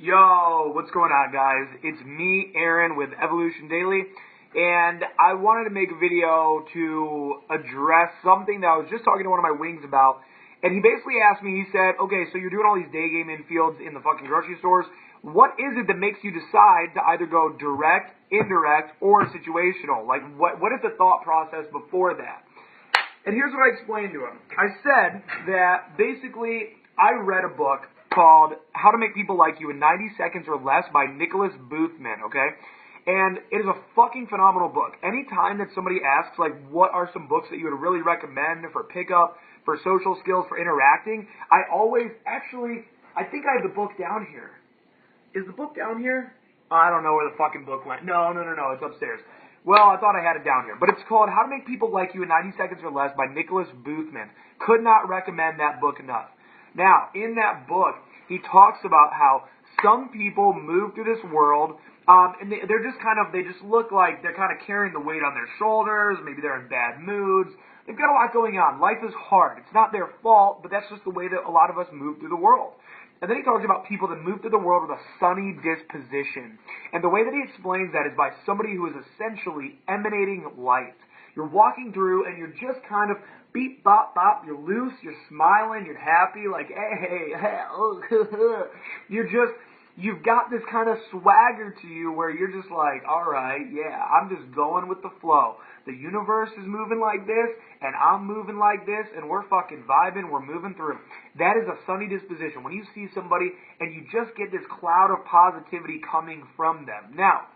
Yo, what's going on, guys? It's me, Aaron, with Evolution Daily, and I wanted to make a video to address something that I was just talking to one of my wings about, and he basically asked me, he said, okay, so you're doing all these Daygame infields in the fucking grocery stores. What is it that makes you decide to either go direct, indirect, or situational? Like, what is the thought process before that? And here's what I explained to him. I said that basically I read a book called How to Make People Like You in 90 Seconds or Less by Nicholas Boothman, okay? And it is a fucking phenomenal book. Anytime that somebody asks, like, what are some books that you would really recommend for pickup, for social skills, for interacting, I always, I think I have the book down here. Is the book down here? I don't know where the fucking book went. No, it's upstairs. Well, I thought I had it down here. But it's called How to Make People Like You in 90 Seconds or Less by Nicholas Boothman. Could not recommend that book enough. Now, in that book, he talks about how some people move through this world, and they're just they just look like they're kind of carrying the weight on their shoulders. Maybe they're in bad moods. They've got a lot going on. Life is hard. It's not their fault, but that's just the way that a lot of us move through the world. And then he talks about people that move through the world with a sunny disposition. And the way that he explains that is by somebody who is essentially emanating light. You're walking through and you're just kind of beep, bop, bop. You're loose, you're smiling, you're happy, like, hey, oh, you've got this kind of swagger to you where you're just like, all right, yeah, I'm just going with the flow. The universe is moving like this, and I'm moving like this, and we're fucking vibing, we're moving through. That is a sunny disposition. When you see somebody and you just get this cloud of positivity coming from them. Now,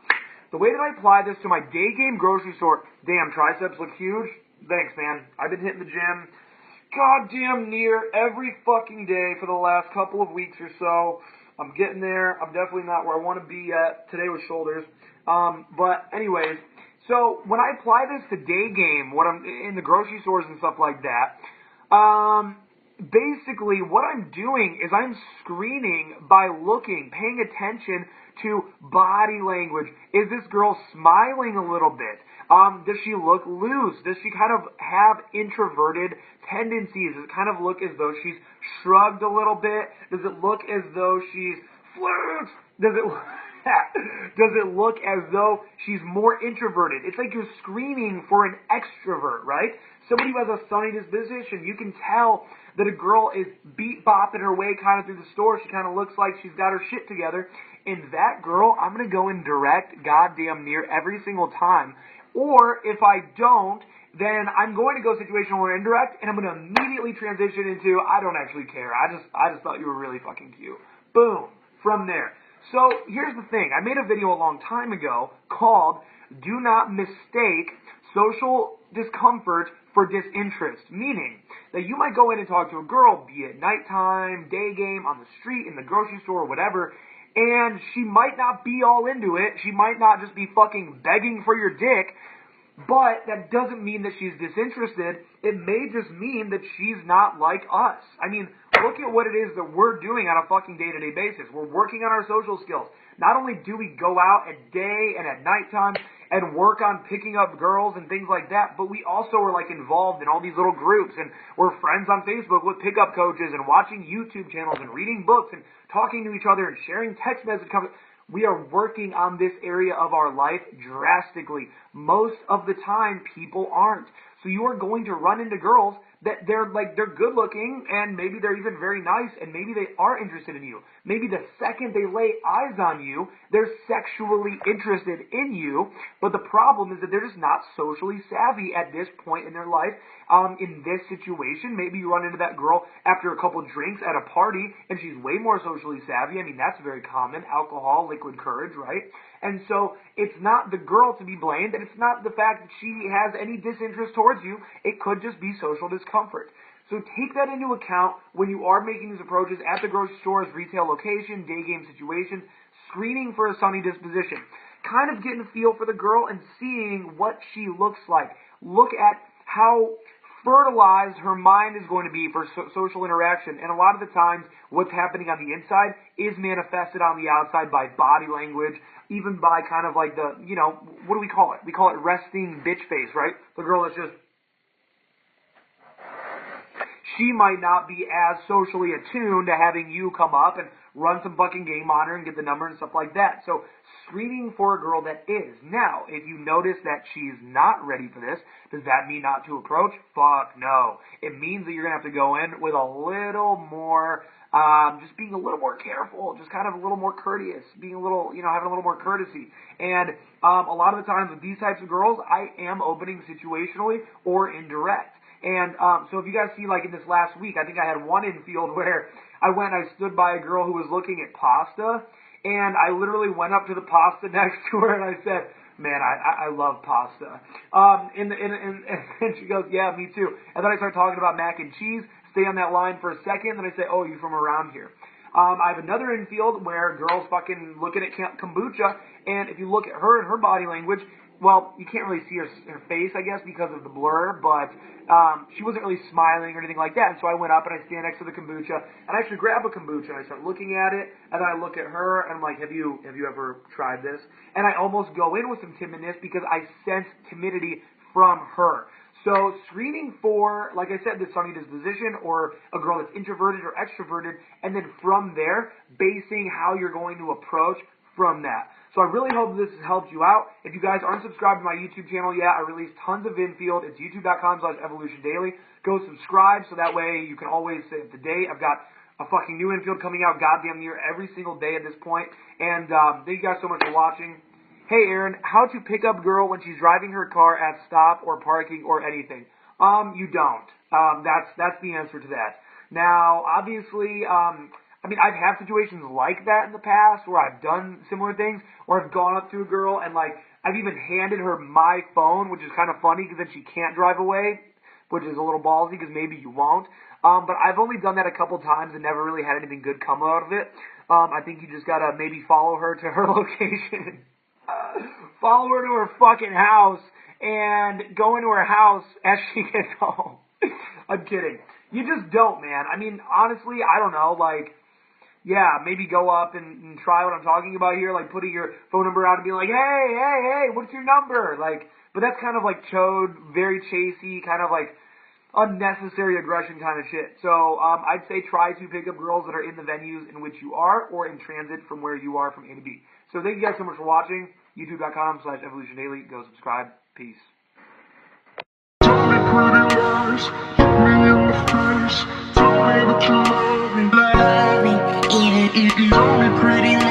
the way that I apply this to my Daygame grocery store, damn, triceps look huge. Thanks, man. I've been hitting the gym goddamn near every fucking day for the last couple of weeks or so. I'm getting there. I'm definitely not where I want to be at. Today was shoulders. But anyways, so when I apply this to Daygame, when I'm in the grocery stores and stuff like that, basically what I'm doing is I'm screening by looking, paying attention to body language. Is this girl smiling a little bit? Does she look loose? Does she kind of have introverted tendencies? Does it kind of look as though she's shrugged a little bit? Does it look as though she's flirts? Does it look as though she's more introverted? It's like you're screening for an extrovert, right? Somebody who has a sunny disposition. You can tell that a girl is beat-bopping her way kind of through the store. She kind of looks like she's got her shit together. And that girl, I'm going to go in direct goddamn near every single time. Or if I don't, then I'm going to go situational or indirect, and I'm going to immediately transition into, I don't actually care. I just thought you were really fucking cute. Boom. From there. So here's the thing. I made a video a long time ago called Do Not Mistake Social Discomfort for Disinterest. Meaning that you might go in and talk to a girl, be it nighttime, Daygame, on the street, in the grocery store, whatever, and she might not be all into it. She might not just be fucking begging for your dick. But that doesn't mean that she's disinterested. It may just mean that she's not like us. I mean, look at what it is that we're doing on a fucking day-to-day basis. We're working on our social skills. Not only do we go out at day and at nighttime and work on picking up girls and things like that, but we also are like involved in all these little groups, and we're friends on Facebook with pickup coaches and watching YouTube channels and reading books and talking to each other and sharing text message comments. We are working on this area of our life drastically. Most of the time, people aren't. So you are going to run into girls that they're good looking, and maybe they're even very nice, and maybe they are interested in you. Maybe the second they lay eyes on you, they're sexually interested in you, but the problem is that they're just not socially savvy at this point in their life. In this situation, maybe you run into that girl after a couple drinks at a party, and she's way more socially savvy. I mean, that's very common. Alcohol, liquid courage, right? And so it's not the girl to be blamed, and it's not the fact that she has any disinterest towards you. It could just be social discomfort. So take that into account when you are making these approaches at the grocery stores, retail location, Daygame situations, screening for a sunny disposition. Kind of getting a feel for the girl and seeing what she looks like. Look at how fertilized her mind is going to be for social interaction. And a lot of the times, what's happening on the inside is manifested on the outside by body language, even by kind of like the, what do we call it? We call it resting bitch face, right? The girl that's just, she might not be as socially attuned to having you come up and run some fucking game on her and get the number and stuff like that. So screening for a girl that is. Now, if you notice that she's not ready for this, does that mean not to approach? Fuck no. It means that you're going to have to go in with a little more, just being a little more careful, just kind of a little more courteous, being a little, having a little more courtesy. And a lot of the times with these types of girls, I am opening situationally or indirect. And so if you guys see, like in this last week, I think I had one infield where I stood by a girl who was looking at pasta, and I literally went up to the pasta next to her and I said, man, I love pasta. And she goes, yeah, me too. And then I start talking about mac and cheese, stay on that line for a second, then I say, oh, you from around here. I have another infield where girls fucking looking at kombucha, and if you look at her and her body language, well, you can't really see her face, I guess, because of the blur, but she wasn't really smiling or anything like that. And so I went up and I stand next to the kombucha, and I actually grab a kombucha and I start looking at it, and then I look at her and I'm like, have you ever tried this? And I almost go in with some timidness because I sense timidity from her. So screening for, like I said, the sunny disposition or a girl that's introverted or extroverted, and then from there, basing how you're going to approach from that. So I really hope this has helped you out. If you guys aren't subscribed to my YouTube channel yet, I release tons of infield. It's youtube.com/evolutiondaily. Go subscribe so that way you can always stay up to date. I've got a fucking new infield coming out goddamn near every single day at this point. And thank you guys so much for watching. Hey Aaron, how to pick up girl when she's driving her car at stop or parking or anything? You don't. That's the answer to that. Now, obviously, I've had situations like that in the past where I've done similar things, or I've gone up to a girl and, like, I've even handed her my phone, which is kind of funny because then she can't drive away, which is a little ballsy because maybe you won't. But I've only done that a couple times and never really had anything good come out of it. I think you just gotta maybe follow her to her location. Follow her to her fucking house and go into her house as she gets home. I'm kidding. You just don't, man. I mean, honestly, I don't know, like, yeah, maybe go up and try what I'm talking about here, like putting your phone number out and being like, hey, what's your number? Like, but that's kind of like chode, very chasey, kind of like unnecessary aggression kind of shit. So I'd say try to pick up girls that are in the venues in which you are or in transit from where you are from A to B. So thank you guys so much for watching. youtube.com/evolutiondaily. Go subscribe. Peace. Tell me pretty lies, look me in the face. Tell me that you love me, tell me pretty lies.